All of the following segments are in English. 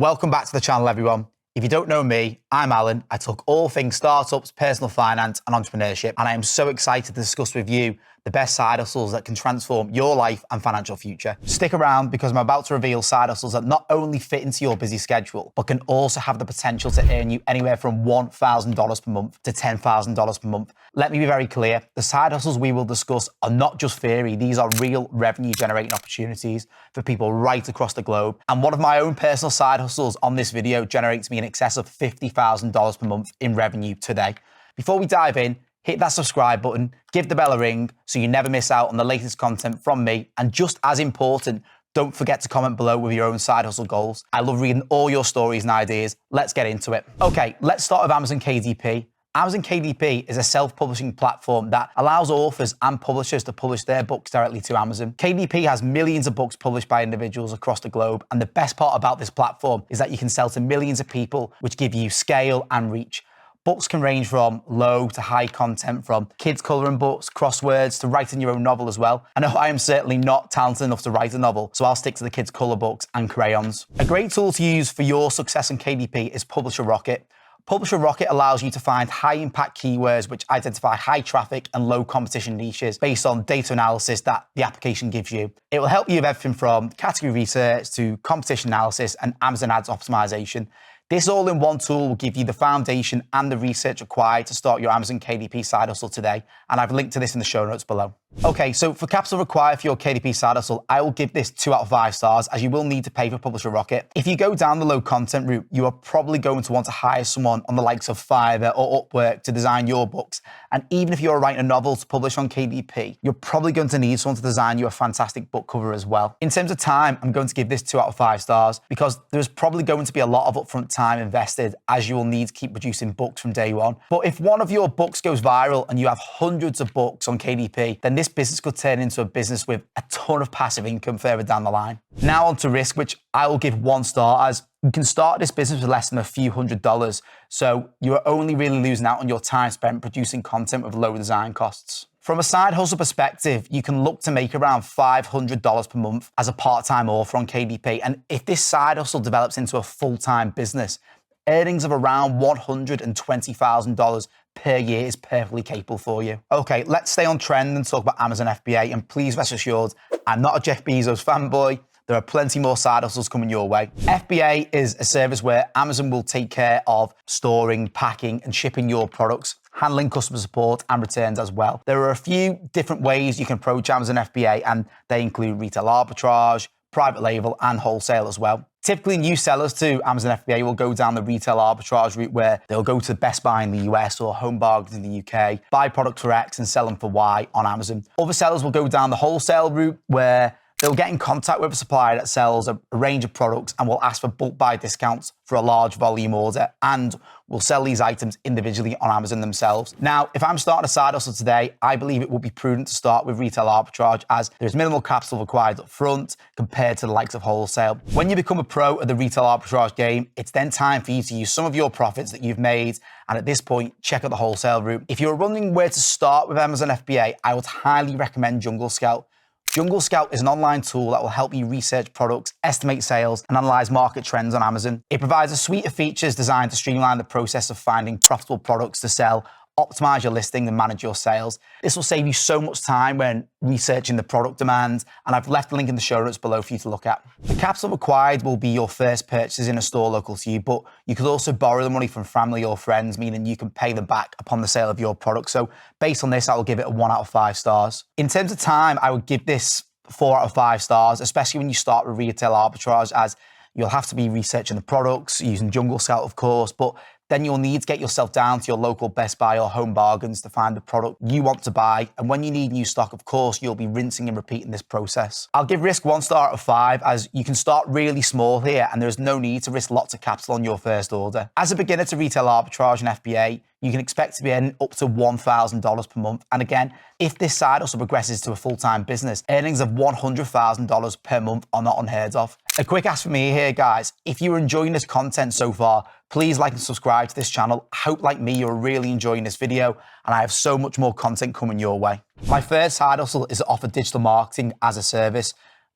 Welcome back to the channel, everyone. If you don't know me, I'm Alan. I talk all things startups, personal finance, and entrepreneurship, and I am so excited to discuss with you the best side hustles that can transform your life and financial future. Stick around because I'm about to reveal side hustles that not only fit into your busy schedule, but can also have the potential to earn you anywhere from $1,000 per month to $10,000 per month. Let me be very clear, the side hustles we will discuss are not just theory, these are real revenue generating opportunities for people right across the globe. And one of my own personal side hustles on this video generates me in excess of $50,000 per month in revenue today. Before we dive in, hit that subscribe button, give the bell a ring so you never miss out on the latest content from me. And just as important, don't forget to comment below with your own side hustle goals. I love reading all your stories and ideas. Let's get into it. Okay, let's start with Amazon KDP. Amazon KDP is a self-publishing platform that allows authors and publishers to publish their books directly to Amazon. KDP has millions of books published by individuals across the globe, and the best part about this platform is that you can sell to millions of people, which give you scale and reach. Books can range from low to high content, from kids colouring books, crosswords, to writing your own novel as well. I know I am certainly not talented enough to write a novel, so I'll stick to the kids' colour books and crayons. A great tool to use for your success on KDP is Publisher Rocket. Publisher Rocket allows you to find high-impact keywords which identify high traffic and low competition niches based on data analysis that the application gives you. It will help you with everything from category research to competition analysis and Amazon ads optimization. This all-in-one tool will give you the foundation and the research required to start your Amazon KDP side hustle today, and I've linked to this in the show notes below. Okay, so for capital required for your KDP side hustle, I will give this 2 out of 5 stars, as you will need to pay for Publisher Rocket. If you go down the low content route, you are probably going to want to hire someone on the likes of Fiverr or Upwork to design your books. And even if you're writing a novel to publish on KDP, you're probably going to need someone to design you a fantastic book cover as well. In terms of time, I'm going to give this 2 out of 5 stars because there's probably going to be a lot of upfront time invested, as you will need to keep producing books from day one. But if one of your books goes viral and you have hundreds of books on KDP, then this business could turn into a business with a ton of passive income further down the line. Now on to risk, which I will give 1 star, as you can start this business with less than a few $100s. So you are only really losing out on your time spent producing content with low design costs. From a side hustle perspective, you can look to make around $500 per month as a part-time author on KDP. And if this side hustle develops into a full-time business, earnings of around $120,000 per year is perfectly capable for you. Okay, let's stay on trend and talk about Amazon FBA. And please rest assured, I'm not a Jeff Bezos fanboy. There are plenty more side hustles coming your way. FBA is a service where Amazon will take care of storing, packing, and shipping your products, handling customer support and returns as well. There are a few different ways you can approach Amazon FBA, and they include retail arbitrage, private label, and wholesale as well. Typically, new sellers to Amazon FBA will go down the retail arbitrage route, where they'll go to Best Buy in the US or Home Bargains in the UK, buy products for X and sell them for Y on Amazon. Other sellers will go down the wholesale route, where they'll get in contact with a supplier that sells a range of products and will ask for bulk buy discounts for a large volume order, and will sell these items individually on Amazon themselves. Now, if I'm starting a side hustle today, I believe it would be prudent to start with retail arbitrage, as there's minimal capital required up front compared to the likes of wholesale. When you become a pro at the retail arbitrage game, it's then time for you to use some of your profits that you've made, and at this point, check out the wholesale route. If you're wondering where to start with Amazon FBA, I would highly recommend Jungle Scout. Jungle Scout is an online tool that will help you research products, estimate sales, and analyze market trends on Amazon. It provides a suite of features designed to streamline the process of finding profitable products to sell, optimize your listing, and manage your sales. This will save you so much time when researching the product demand, and I've left a link in the show notes below for you to look at. The capital required will be your first purchases in a store local to you, but you could also borrow the money from family or friends, meaning you can pay them back upon the sale of your product. So based on this, I will give it a 1 out of 5 stars. In terms of time, I would give this 4 out of 5 stars, especially when you start with retail arbitrage, as you'll have to be researching the products, using Jungle Scout, of course, but then you'll need to get yourself down to your local Best Buy or Home Bargains to find the product you want to buy. And when you need new stock, of course, you'll be rinsing and repeating this process. I'll give risk 1 star out of 5, as you can start really small here and there's no need to risk lots of capital on your first order. As a beginner to retail arbitrage and FBA, you can expect to be earning up to $1,000 per month. And again, if this side also progresses to a full-time business, earnings of $100,000 per month are not unheard of. A quick ask from me here, guys. If you're enjoying this content so far, please like and subscribe to this channel. I hope, like me, you're really enjoying this video, and I have so much more content coming your way. My first side hustle is to offer digital marketing as a service.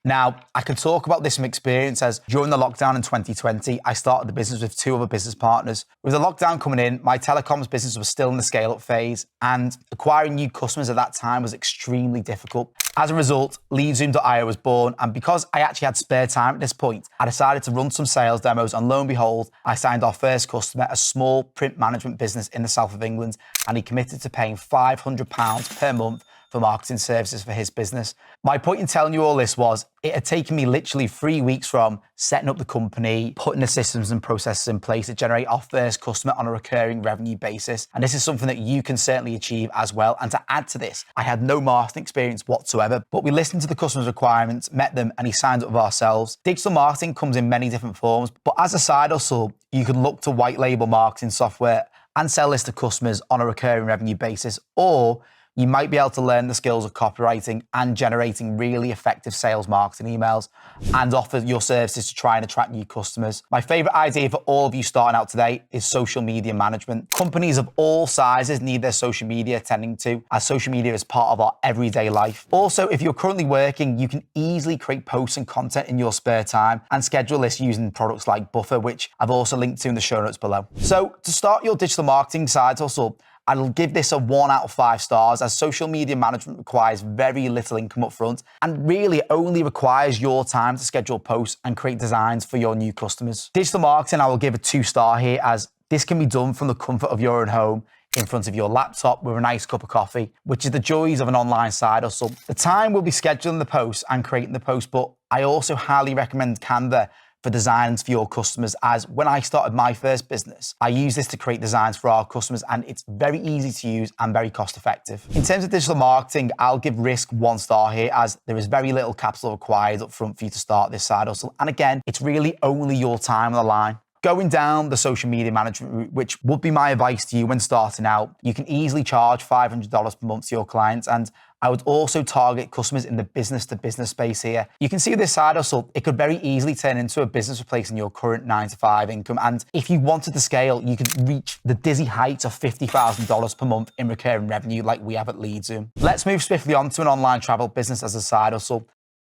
Now, I can talk about this from experience as during the lockdown in 2020, I started the business with 2 other business partners. With the lockdown coming in, my telecoms business was still in the scale-up phase, and acquiring new customers at that time was extremely difficult. As a result, LeadZoom.io was born, and because I actually had spare time at this point, I decided to run some sales demos, and lo and behold, I signed our first customer, a small print management business in the south of England, and he committed to paying £500 per month for marketing services for his business. My point in telling you all this was, it had taken me literally 3 weeks from setting up the company, putting the systems and processes in place to generate our first customer on a recurring revenue basis. And this is something that you can certainly achieve as well. And to add to this, I had no marketing experience whatsoever, but we listened to the customer's requirements, met them, and he signed up with ourselves. Digital marketing comes in many different forms, but as a side hustle, you can look to white label marketing software and sell this to customers on a recurring revenue basis, or you might be able to learn the skills of copywriting and generating really effective sales marketing emails and offer your services to try and attract new customers. My favorite idea for all of you starting out today is social media management. Companies of all sizes need their social media attending to, as social media is part of our everyday life. Also, if you're currently working, you can easily create posts and content in your spare time and schedule this using products like Buffer, which I've also linked to in the show notes below. So to start your digital marketing side hustle, I'll give this a 1 out of 5 stars, as social media management requires very little income up front and really only requires your time to schedule posts and create designs for your new customers. Digital marketing, I will give a 2-star here, as this can be done from the comfort of your own home in front of your laptop with a nice cup of coffee, which is the joys of an online side hustle. The time will be scheduling the posts and creating the post, but I also highly recommend Canva for designs for your customers, as when I started my first business, I use this to create designs for our customers, and it's very easy to use and very cost effective. In terms of digital marketing, I'll give Risk 1 star here, as there is very little capital required up front for you to start this side hustle. And again, it's really only your time on the line. Going down the social media management route, which would be my advice to you when starting out, you can easily charge $500 per month to your clients, and I would also target customers in the business-to-business space here. You can see with this side hustle, it could very easily turn into a business replacing your current 9-to-5 income. And if you wanted to scale, you could reach the dizzy heights of $50,000 per month in recurring revenue like we have at LeadZoom. Let's move swiftly on to an online travel business as a side hustle.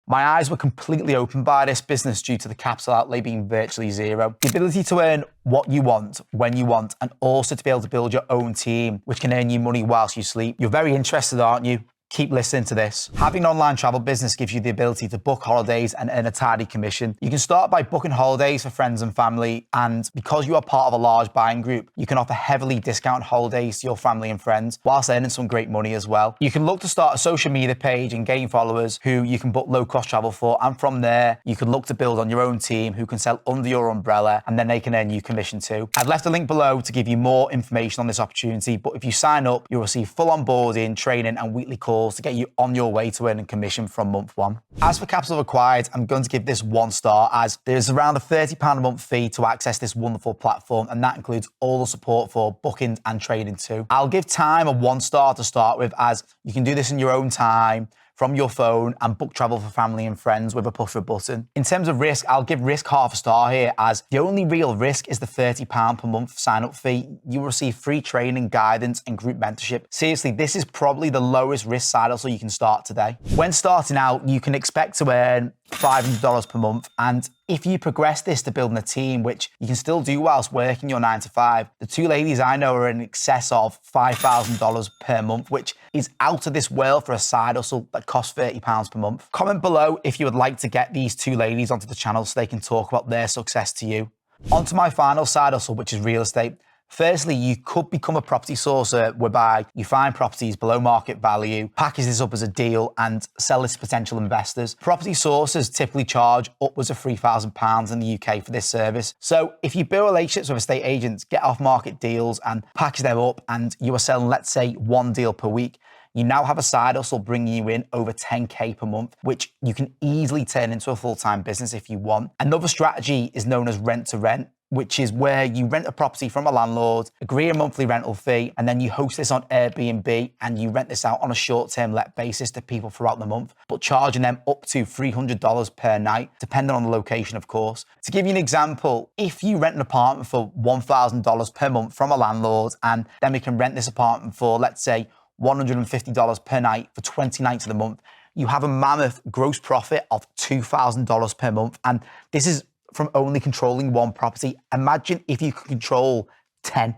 My eyes were completely opened by this business due to the capital outlay being virtually zero. The ability to earn what you want, when you want, and also to be able to build your own team, which can earn you money whilst you sleep. You're very interested, aren't you? Keep listening to this. Having an online travel business gives you the ability to book holidays and earn a tidy commission. You can start by booking holidays for friends and family, and because you are part of a large buying group, you can offer heavily discounted holidays to your family and friends whilst earning some great money as well. You can look to start a social media page and gain followers who you can book low-cost travel for, and from there, you can look to build on your own team who can sell under your umbrella, and then they can earn you commission too. I've left a link below to give you more information on this opportunity, but if you sign up, you'll receive full onboarding, training, and weekly calls to get you on your way to earning commission from month 1. As for capital required, I'm going to give this 1 star, as there's around a £30 a month fee to access this wonderful platform, and that includes all the support for bookings and trading too. I'll give time a 1 star to start with, as you can do this in your own time from your phone and book travel for family and friends with a push of a button. In terms of risk, I'll give Risk half a star here, as the only real risk is the £30 per month sign-up fee. You will receive free training, guidance, and group mentorship. Seriously, this is probably the lowest risk side hustle you can start today. When starting out, you can expect to earn $500 per month, and if you progress this to building a team, which you can still do whilst working your 9-to-5, the 2 ladies I know are in excess of $5,000 per month, which is out of this world for a side hustle that costs £30 per month. Comment below if you would like to get these 2 ladies onto the channel so they can talk about their success to you. On to my final side hustle, which is real estate. Firstly, you could become a property sourcer, whereby you find properties below market value, package this up as a deal, and sell this to potential investors. Property sourcers typically charge upwards of £3,000 in the UK for this service. So if you build relationships with estate agents, get off market deals and package them up, and you are selling, let's say, 1 deal per week, you now have a side hustle bringing you in over 10k per month, which you can easily turn into a full-time business if you want. Another strategy is known as rent to rent, which is where you rent a property from a landlord, agree a monthly rental fee, and then you host this on Airbnb and you rent this out on a short-term let basis to people throughout the month, but charging them up to $300 per night, depending on the location, of course. To give you an example, if you rent an apartment for $1,000 per month from a landlord, and then we can rent this apartment for, let's say, $150 per night for 20 nights of the month, you have a mammoth gross profit of $2,000 per month. And this is from only controlling one property. Imagine if you could control 10.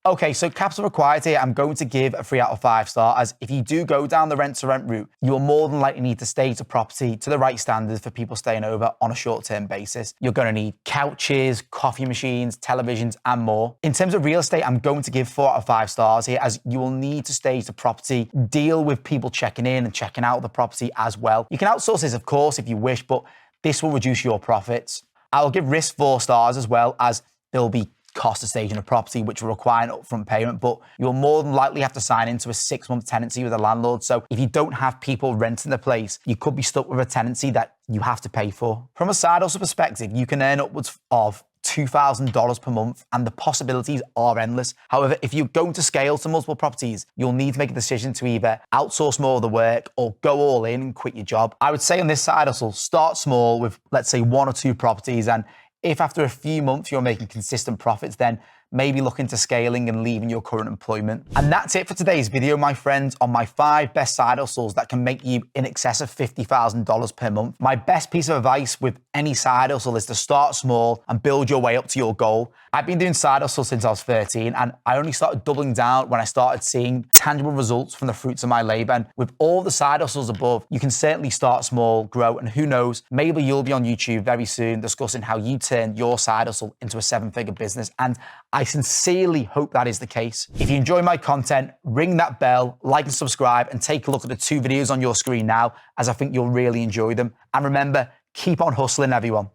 Okay, so capital required here, I'm going to give a 3 out of 5 star, as if you do go down the rent-to-rent route, you'll more than likely need to stage the property to the right standards for people staying over on a short-term basis. You're going to need couches, coffee machines, televisions, and more. In terms of real estate, I'm going to give 4 out of 5 stars here, as you will need to stage the property, deal with people checking in and checking out of the property as well. You can outsource this, of course, if you wish, but this will reduce your profits. I'll give risk 4 stars as well, as there'll be cost of staging a property, which will require an upfront payment, but you'll more than likely have to sign into a 6-month tenancy with a landlord. So if you don't have people renting the place, you could be stuck with a tenancy that you have to pay for. From a side hustle perspective, you can earn upwards of $2,000 per month, and the possibilities are endless. However, if you're going to scale to multiple properties, you'll need to make a decision to either outsource more of the work or go all in and quit your job. I would say on this side hustle, start small with, let's say, 1 or 2 properties, and if after a few months you're making consistent profits, then maybe look into scaling and leaving your current employment. And that's it for today's video, my friends, on my 5 best side hustles that can make you in excess of $50,000 per month. My best piece of advice with any side hustle is to start small and build your way up to your goal. I've been doing side hustles since I was 13, and I only started doubling down when I started seeing tangible results from the fruits of my labor. And with all the side hustles above, you can certainly start small, grow, and who knows, maybe you'll be on YouTube very soon discussing how you turn your side hustle into a 7-figure business. And I sincerely hope that is the case. If you enjoy my content, ring that bell, like and subscribe, and take a look at the 2 videos on your screen now, as I think you'll really enjoy them. And remember, keep on hustling, everyone.